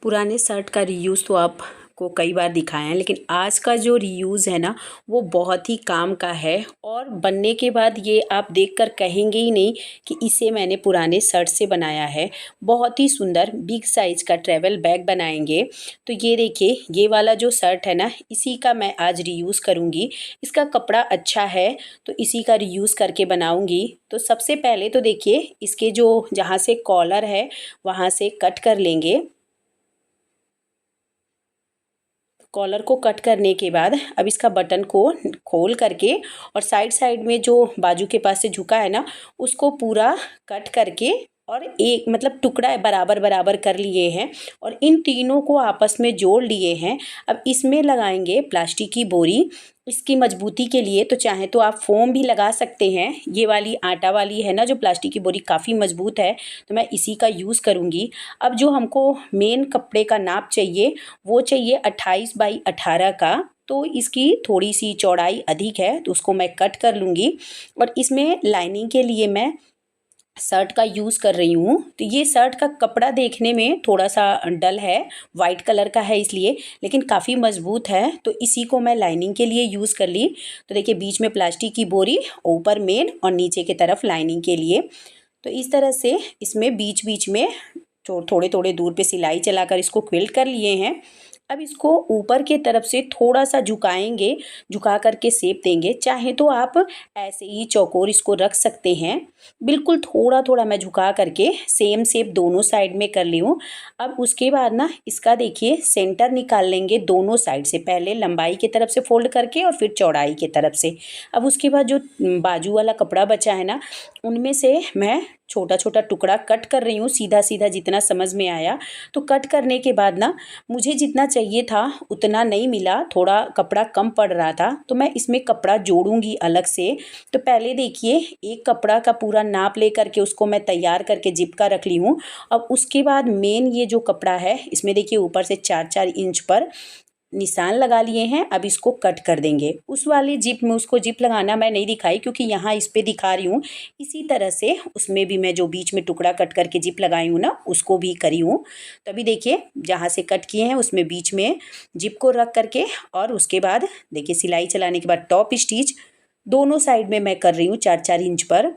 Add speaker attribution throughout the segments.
Speaker 1: पुराने शर्ट का रीयूज़ तो आपको कई बार दिखाया है, लेकिन आज का जो रीयूज़ है ना वो बहुत ही काम का है। और बनने के बाद ये आप देखकर कहेंगे ही नहीं कि इसे मैंने पुराने शर्ट से बनाया है। बहुत ही सुंदर बिग साइज़ का ट्रैवल बैग बनाएंगे। तो ये देखिए, ये वाला जो शर्ट है ना, इसी का मैं आज रीयूज़ करूँगी। इसका कपड़ा अच्छा है तो इसी का रीयूज़ करके बनाऊँगी। तो सबसे पहले तो देखिए, इसके जो जहाँ से कॉलर है वहाँ से कट कर लेंगे। कॉलर को कट करने के बाद अब इसका बटन को खोल करके और साइड साइड में जो बाजू के पास से झुका है ना, उसको पूरा कट करके और एक मतलब टुकड़ा बराबर बराबर कर लिए हैं और इन तीनों को आपस में जोड़ लिए हैं। अब इसमें लगाएंगे प्लास्टिक की बोरी। इसकी मजबूती के लिए तो चाहे तो आप फोम भी लगा सकते हैं। ये वाली आटा वाली है ना जो प्लास्टिक की बोरी, काफ़ी मजबूत है, तो मैं इसी का यूज़ करूँगी। अब जो हमको मेन कपड़े का नाप चाहिए वो चाहिए 28 बाई 18 का। तो इसकी थोड़ी सी चौड़ाई अधिक है तो उसको मैं कट कर लूँगी। और इसमें लाइनिंग के लिए मैं शर्ट का यूज़ कर रही हूँ। तो ये शर्ट का कपड़ा देखने में थोड़ा सा डल है, वाइट कलर का है इसलिए, लेकिन काफ़ी मजबूत है, तो इसी को मैं लाइनिंग के लिए यूज़ कर ली। तो देखिए, बीच में प्लास्टिक की बोरी, ऊपर मेन और नीचे की तरफ लाइनिंग के लिए। तो इस तरह से इसमें बीच बीच में थोड़े थोड़े दूर पे सिलाई चलाकर इसको क्विल्ट कर लिए हैं। अब इसको ऊपर के तरफ से थोड़ा सा झुकाएंगे, झुका करके शेप देंगे। चाहे तो आप ऐसे ही चौकोर इसको रख सकते हैं। बिल्कुल थोड़ा थोड़ा मैं झुका करके सेम शेप दोनों साइड में कर ली हूँ। अब उसके बाद ना इसका देखिए सेंटर निकाल लेंगे दोनों साइड से, पहले लंबाई की तरफ से फोल्ड करके और फिर चौड़ाई की तरफ से। अब उसके बाद जो बाजू वाला कपड़ा बचा है ना, उनमें से मैं छोटा छोटा टुकड़ा कट कर रही हूँ, सीधा सीधा जितना समझ में आया। तो कट करने के बाद ना मुझे जितना चाहिए था उतना नहीं मिला, थोड़ा कपड़ा कम पड़ रहा था, तो मैं इसमें कपड़ा जोड़ूंगी अलग से। तो पहले देखिए, एक कपड़ा का पूरा नाप ले करके उसको मैं तैयार करके जिप का रख ली हूँ। अब उसके बाद मेन ये जो कपड़ा है इसमें देखिए ऊपर से 4-4 इंच पर निशान लगा लिए हैं। अब इसको कट कर देंगे। उस वाली जिप में उसको जिप लगाना मैं नहीं दिखाई क्योंकि यहाँ इस पे दिखा रही हूँ। इसी तरह से उसमें भी मैं जो बीच में टुकड़ा कट करके जिप लगाई हूँ ना, उसको भी करी हूँ। तभी देखिए, जहाँ से कट किए हैं उसमें बीच में जिप को रख करके और उसके बाद देखिए सिलाई चलाने के बाद टॉप स्टिच दोनों साइड में मैं कर रही हूँ 4-4 इंच पर।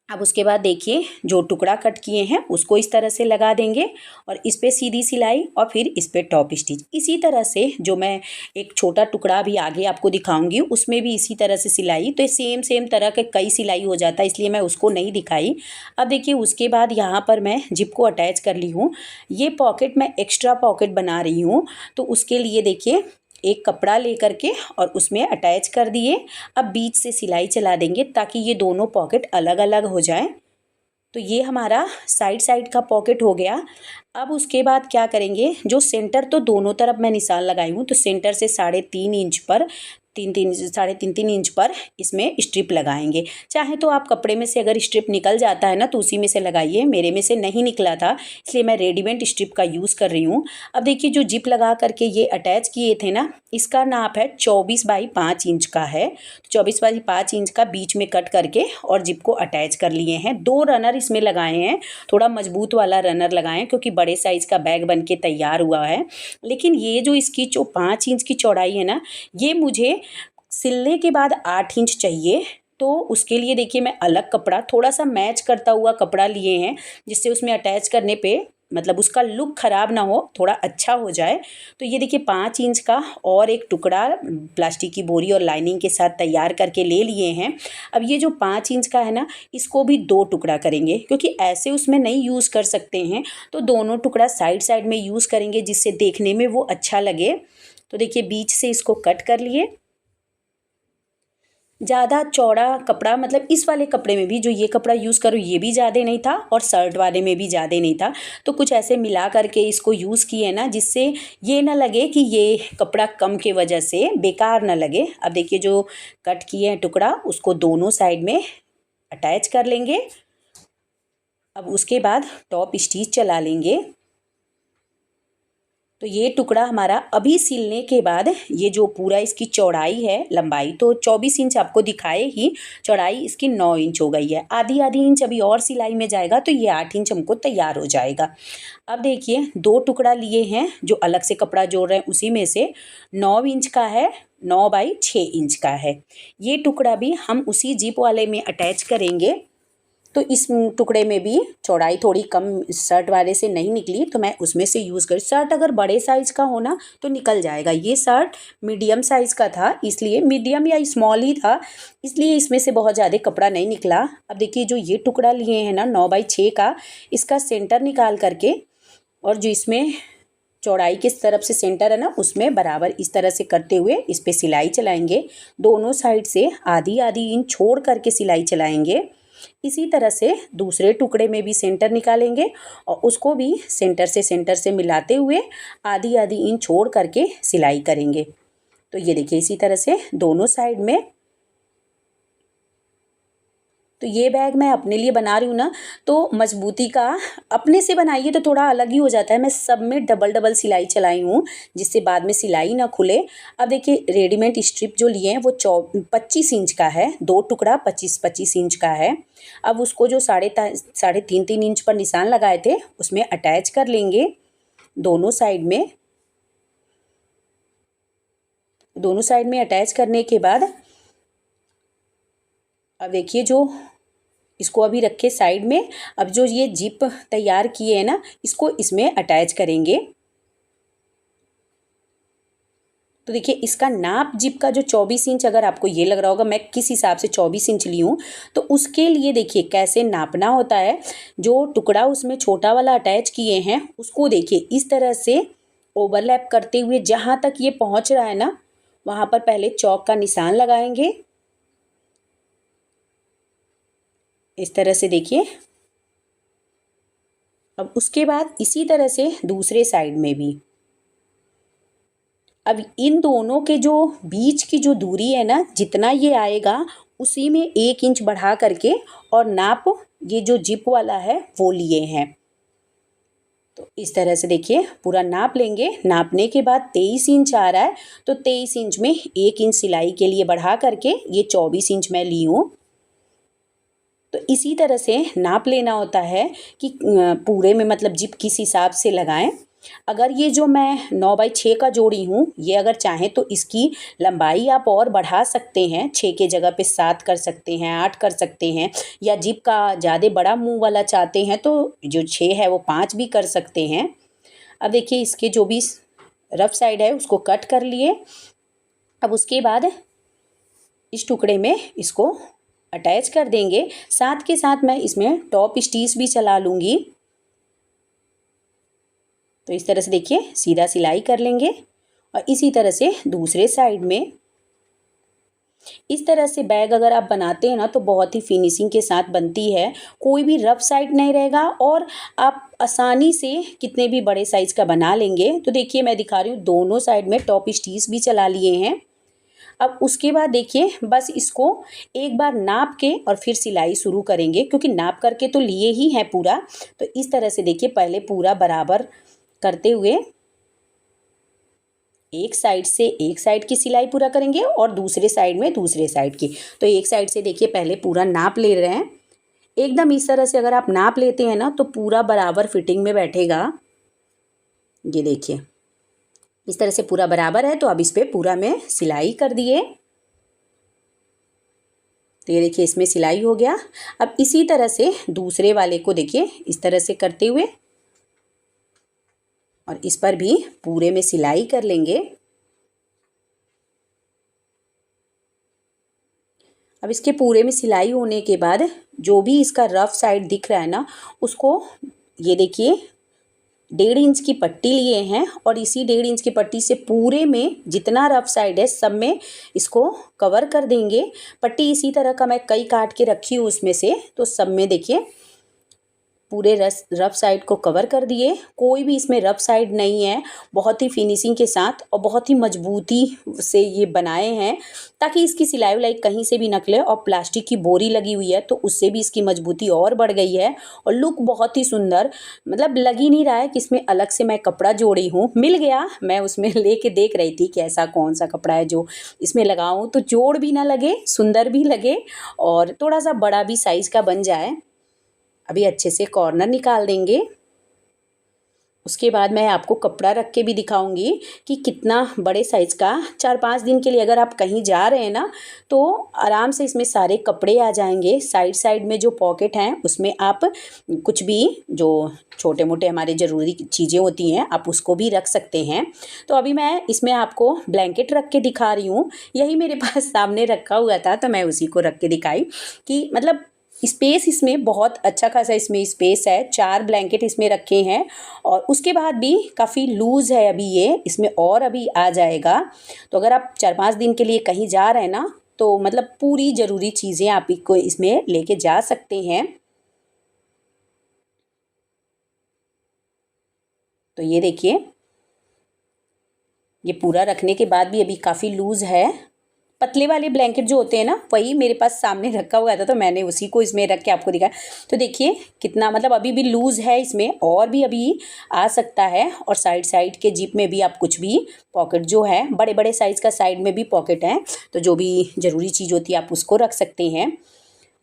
Speaker 1: अब उसके बाद देखिए, जो टुकड़ा कट किए हैं उसको इस तरह से लगा देंगे और इस पे सीधी सिलाई और फिर इस पे टॉप स्टिच। इसी तरह से जो मैं एक छोटा टुकड़ा भी आगे आपको दिखाऊंगी उसमें भी इसी तरह से सिलाई, तो सेम सेम तरह के कई सिलाई हो जाता है, इसलिए मैं उसको नहीं दिखाई। अब देखिए, उसके बाद यहाँ पर मैं जिप को अटैच कर ली हूँ। ये पॉकेट मैं एक्स्ट्रा पॉकेट बना रही हूँ, तो उसके लिए देखिए एक कपड़ा लेकर के और उसमें अटैच कर दिए। अब बीच से सिलाई चला देंगे ताकि ये दोनों पॉकेट अलग अलग हो जाए। तो ये हमारा साइड साइड का पॉकेट हो गया। अब उसके बाद क्या करेंगे, जो सेंटर तो दोनों तरफ मैं निशान लगाई हूँ, तो सेंटर से 3.5 इंच पर 3.5 3.5 3.5 इंच पर इसमें स्ट्रिप लगाएंगे। चाहे तो आप कपड़े में से अगर स्ट्रिप निकल जाता है ना तो उसी में से लगाइए। मेरे में से नहीं निकला था इसलिए मैं रेडीमेड स्ट्रिप का यूज़ कर रही हूँ। अब देखिए, जो जिप लगा करके ये अटैच किए थे ना, इसका नाप है 24 बाई 5 इंच का है। 24 बाई 5 इंच का बीच में कट करके और जिप को अटैच कर लिए हैं। 2 रनर इसमें लगाए हैं, थोड़ा मजबूत वाला रनर लगाएं क्योंकि बड़े साइज़ का बैग बन के तैयार हुआ है। लेकिन ये जो इसकी जो 5 इंच की चौड़ाई है ना, ये मुझे सिलने के बाद 8 इंच चाहिए। तो उसके लिए देखिए, मैं अलग कपड़ा थोड़ा सा मैच करता हुआ कपड़ा लिए हैं, जिससे उसमें अटैच करने पे मतलब उसका लुक ख़राब ना हो, थोड़ा अच्छा हो जाए। तो ये देखिए 5 इंच का और एक टुकड़ा प्लास्टिक की बोरी और लाइनिंग के साथ तैयार करके ले लिए हैं। अब ये जो 5 इंच का है ना, इसको भी 2 टुकड़ा करेंगे क्योंकि ऐसे उसमें नहीं यूज़ कर सकते हैं, तो दोनों टुकड़ा साइड साइड में यूज़ करेंगे जिससे देखने में वो अच्छा लगे। तो देखिए, बीच से इसको कट कर लिए। ज़्यादा चौड़ा कपड़ा मतलब इस वाले कपड़े में भी जो ये कपड़ा यूज़ करूँ ये भी ज़्यादा नहीं था और शर्ट वाले में भी ज़्यादा नहीं था, तो कुछ ऐसे मिला करके इसको यूज़ किए ना, जिससे ये ना लगे कि ये कपड़ा कम के वजह से बेकार ना लगे। अब देखिए, जो कट किए हैं टुकड़ा उसको दोनों साइड में अटैच कर लेंगे। अब उसके बाद टॉप स्टिच चला लेंगे। तो ये टुकड़ा हमारा अभी सिलने के बाद ये जो पूरा इसकी चौड़ाई है, लंबाई तो 24 इंच आपको दिखाए ही, चौड़ाई इसकी 9 इंच हो गई है। आधी आधी इंच अभी और सिलाई में जाएगा तो ये 8 इंच हमको तैयार हो जाएगा। अब देखिए 2 टुकड़ा लिए हैं जो अलग से कपड़ा जोड़ रहे हैं, उसी में से 9 इंच का है, 9 बाई 6 इंच का है। ये टुकड़ा भी हम उसी जिप वाले में अटैच करेंगे। तो इस टुकड़े में भी चौड़ाई थोड़ी कम शर्ट वाले से नहीं निकली तो मैं उसमें से यूज़ करी। शर्ट अगर बड़े साइज़ का हो ना तो निकल जाएगा। ये शर्ट मीडियम साइज़ का था, इसलिए मीडियम या स्मॉल ही था, इसलिए इसमें से बहुत ज़्यादा कपड़ा नहीं निकला। अब देखिए जो ये टुकड़ा लिए हैं ना 9 बाई 6 का, इसका सेंटर निकाल करके और जो इसमें चौड़ाई किस तरफ से सेंटर है ना उसमें बराबर इस तरह से करते हुए इस पर सिलाई चलाएंगे। दोनों साइड से आधी आधी इंच छोड़ करके सिलाई चलाएंगे। इसी तरह से दूसरे टुकड़े में भी सेंटर निकालेंगे और उसको भी सेंटर से मिलाते हुए आधी आधी इंच छोड़ करके सिलाई करेंगे। तो ये देखिए इसी तरह से दोनों साइड में। तो ये बैग मैं अपने लिए बना रही हूँ ना, तो मजबूती का अपने से बनाइए तो थोड़ा अलग ही हो जाता है। मैं सब में डबल डबल सिलाई चलाई हूँ जिससे बाद में सिलाई ना खुले। अब देखिए रेडीमेड स्ट्रिप जो लिए हैं वो 25 इंच का है, 2 टुकड़ा 25 इंच का है। अब उसको जो साढ़े 3 इंच पर निशान लगाए थे उसमें अटैच कर लेंगे दोनों साइड में। दोनों साइड में अटैच करने के बाद अब देखिए जो इसको अभी रखे साइड में। अब जो ये जिप तैयार किए हैं ना इसको इसमें अटैच करेंगे। तो देखिए इसका नाप जिप का जो 24 इंच अगर आपको ये लग रहा होगा मैं किस हिसाब से 24 इंच ली हूँ, तो उसके लिए देखिए कैसे नापना होता है। जो टुकड़ा उसमें छोटा वाला अटैच किए हैं उसको देखिए इस तरह से ओवरलैप करते हुए जहाँ तक ये पहुँच रहा है ना वहाँ पर पहले चौक का निशान लगाएंगे इस तरह से देखिए। अब उसके बाद इसी तरह से दूसरे साइड में भी। अब इन दोनों के जो बीच की जो दूरी है ना जितना ये आएगा उसी में 1 इंच बढ़ा करके और नाप ये जो जिप वाला है वो लिए हैं। तो इस तरह से देखिए पूरा नाप लेंगे। नापने के बाद 23 इंच आ रहा है तो 23 इंच में 1 इंच सिलाई के लिए बढ़ा करके ये 24 इंच मैं ली हूँ। तो इसी तरह से नाप लेना होता है कि पूरे में मतलब जिप किस हिसाब से लगाएं। अगर ये जो मैं 9 बाई 6 का जोड़ी हूँ ये अगर चाहें तो इसकी लंबाई आप और बढ़ा सकते हैं, 6 के जगह पे 7 कर सकते हैं, 8 कर सकते हैं, या जिप का ज़्यादा बड़ा मुंह वाला चाहते हैं तो जो 6 है वो 5 भी कर सकते हैं। अब देखिए इसके जो भी रफ साइड है उसको कट कर लिए। अब उसके बाद इस टुकड़े में इसको अटैच कर देंगे। साथ के साथ मैं इसमें टॉप स्टिच भी चला लूँगी। तो इस तरह से देखिए सीधा सिलाई कर लेंगे और इसी तरह से दूसरे साइड में। इस तरह से बैग अगर आप बनाते हैं ना तो बहुत ही फिनिशिंग के साथ बनती है, कोई भी रफ साइड नहीं रहेगा और आप आसानी से कितने भी बड़े साइज़ का बना लेंगे। तो देखिए मैं दिखा रही हूँ दोनों साइड में टॉप स्टिच भी चला लिए हैं। अब उसके बाद देखिए बस इसको एक बार नाप के और फिर सिलाई शुरू करेंगे क्योंकि नाप करके तो लिए ही है पूरा। तो इस तरह से देखिए पहले पूरा बराबर करते हुए एक साइड की सिलाई पूरा करेंगे और दूसरे साइड में दूसरे साइड की। तो एक साइड से देखिए पहले पूरा नाप ले रहे हैं। एकदम इस तरह से अगर आप नाप लेते हैं ना तो पूरा बराबर फिटिंग में बैठेगा। ये देखिए इस तरह से पूरा बराबर है। तो अब इस पर पूरा मैं सिलाई कर दिए। तो ये देखिए इसमें सिलाई हो गया। अब इसी तरह से दूसरे वाले को देखिए इस तरह से करते हुए और इस पर भी पूरे में सिलाई कर लेंगे। अब इसके पूरे में सिलाई होने के बाद जो भी इसका रफ साइड दिख रहा है ना उसको ये देखिए 1.5 इंच की पट्टी लिए हैं और इसी 1.5 इंच की पट्टी से पूरे में जितना रफ साइड है सब में इसको कवर कर देंगे। पट्टी इसी तरह का मैं कई काट के रखी हूँ उसमें से, तो सब में देखिए पूरे रफ साइड को कवर कर दिए। कोई भी इसमें रफ साइड नहीं है, बहुत ही फिनिशिंग के साथ और बहुत ही मजबूती से ये बनाए हैं ताकि इसकी सिलाई विलाई कहीं से भी निकले। और प्लास्टिक की बोरी लगी हुई है तो उससे भी इसकी मजबूती और बढ़ गई है और लुक बहुत ही सुंदर, मतलब लग ही नहीं रहा है कि इसमें अलग से मैं कपड़ा जोड़ी हूँ। मिल गया, मैं उसमें लेके देख रही थी कि ऐसा कौन सा कपड़ा है जो इसमें लगाऊँ तो जोड़ भी ना लगे, सुंदर भी लगे और थोड़ा सा बड़ा भी साइज़ का बन जाए। अभी अच्छे से कॉर्नर निकाल देंगे। उसके बाद मैं आपको कपड़ा रख के भी दिखाऊंगी कि कितना बड़े साइज़ का 4-5 दिन के लिए अगर आप कहीं जा रहे हैं ना तो आराम से इसमें सारे कपड़े आ जाएंगे। साइड साइड में जो पॉकेट हैं उसमें आप कुछ भी जो छोटे मोटे हमारे ज़रूरी चीज़ें होती हैं आप उसको भी रख सकते हैं। तो अभी मैं इसमें आपको ब्लैंकेट रख के दिखा रही हूँ। यही मेरे पास सामने रखा हुआ था तो मैं उसी को रख के दिखाई कि मतलब स्पेस इसमें बहुत अच्छा खासा इसमें स्पेस है। 4 ब्लैंकेट इसमें रखे हैं और उसके बाद भी काफ़ी लूज़ है अभी ये, इसमें और अभी आ जाएगा। तो अगर आप 4-5 दिन के लिए कहीं जा रहे हैं ना तो मतलब पूरी ज़रूरी चीज़ें आप को इसमें लेके जा सकते हैं। तो ये देखिए, ये पूरा रखने के बाद भी अभी काफ़ी लूज़ है। पतले वाले ब्लैंकेट जो होते हैं ना वही मेरे पास सामने रखा हुआ था तो मैंने उसी को इसमें रख के आपको दिखाया। तो देखिए कितना मतलब अभी भी लूज़ है, इसमें और भी अभी आ सकता है। और साइड साइड के जिप में भी आप कुछ भी पॉकेट जो है, बड़े बड़े साइज़ का साइड में भी पॉकेट है तो जो भी ज़रूरी चीज़ होती है आप उसको रख सकते हैं।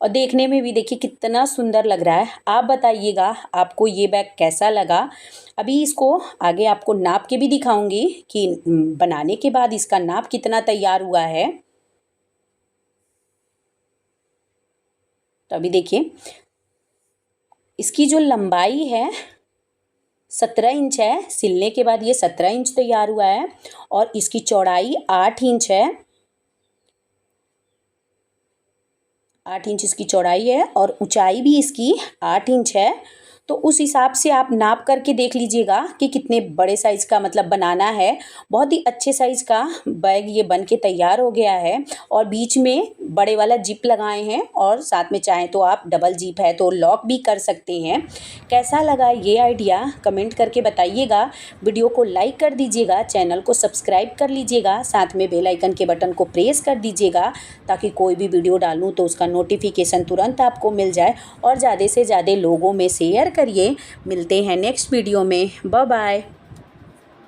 Speaker 1: और देखने में भी देखिए कितना सुंदर लग रहा है। आप बताइएगा आपको ये बैग कैसा लगा। अभी इसको आगे आपको नाप के भी दिखाऊंगी कि बनाने के बाद इसका नाप कितना तैयार हुआ है। तो अभी देखिए इसकी जो लंबाई है 17 इंच है, सिलने के बाद ये 17 इंच तैयार हुआ है। और इसकी चौड़ाई 8 इंच है, 8 इंच इसकी चौड़ाई है और ऊंचाई भी इसकी 8 इंच है। तो उस हिसाब से आप नाप करके देख लीजिएगा कि कितने बड़े साइज़ का मतलब बनाना है। बहुत ही अच्छे साइज़ का बैग ये बन के तैयार हो गया है। और बीच में बड़े वाला जिप लगाए हैं और साथ में चाहें तो आप डबल जिप है तो लॉक भी कर सकते हैं। कैसा लगा ये आइडिया कमेंट करके बताइएगा। वीडियो को लाइक कर दीजिएगा, चैनल को सब्सक्राइब कर लीजिएगा, साथ में बेल आइकन के बटन को प्रेस कर दीजिएगा ताकि कोई भी वीडियो डालूँ तो उसका नोटिफिकेशन तुरंत आपको मिल जाए और ज़्यादा से ज़्यादा लोगों में शेयर करिए। मिलते हैं नेक्स्ट वीडियो में, बाय बाय।